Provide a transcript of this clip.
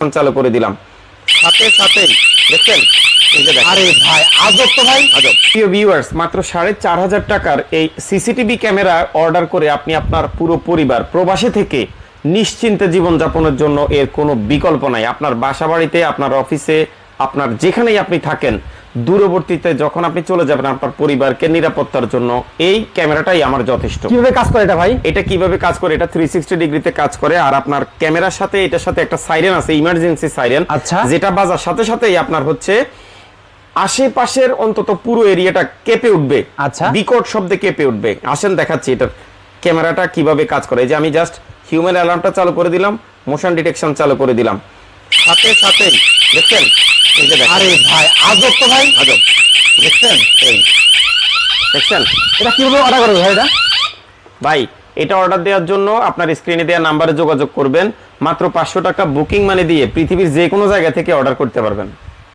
চালু করে দিলাম, সাথে সাথে দেখছেন আরে ভাই আজব তো ভাই, আজব। প্রিয় ভিউয়ার্স, মাত্র 4,500 টাকার এই সিসিটিভি ক্যামেরা অর্ডার করে আপনি আপনার পুরো পরিবার প্রবাসে থেকে নিশ্চিন্তে জীবনযাপনের জন্য এর কোনো বিকল্প নাই। আপনার বাসা বাড়িতে, আপনার অফিসে, আপনার যেখানেই আপনি থাকেন, দূরবর্তীতে যখন আপনি চলে যাবেন আপনার পরিবারকে নিরাপত্তার জন্য এই ক্যামেরাটাই আমার যথেষ্ট। কিভাবে কাজ করে এটা ভাই? এটা কিভাবে কাজ করে, এটা 360 ডিগ্রিতে কাজ করে। আর আপনার ক্যামেরার সাথে এটার সাথে একটা সাইরেন আছে, ইমার্জেন্সি সাইরেন, আচ্ছা। যেটা বাজার সাথে সাথেই আপনার হচ্ছে আশেপাশের অন্তত পুরো এরিয়াটা কেঁপে উঠবে, আচ্ছা। বিকট শব্দে কেঁপে উঠবে। আসেন দেখাচ্ছি এটার ক্যামেরাটা কিভাবে কাজ করে। এই যে আমি জাস্ট হিউম্যান অ্যালার্মটা চালু করে দিলাম, মোশন ডিটেকশন চালু করে দিলাম, সাথে সাথে দেখছেন এই যে দেখেন। আরে ভাই আজব তো ভাই, আজব, দেখছেন এই দেখছেন। এটা কিভাবে অর্ডার করবে ভাই এটা? ভাই এটা অর্ডার দেওয়ার জন্য আপনার স্ক্রিনে দেওয়া নাম্বারে যোগাযোগ করবেন। মাত্র 500 টাকা বুকিং মানি দিয়ে পৃথিবীর যে কোনো জায়গা থেকে অর্ডার করতে পারবেন।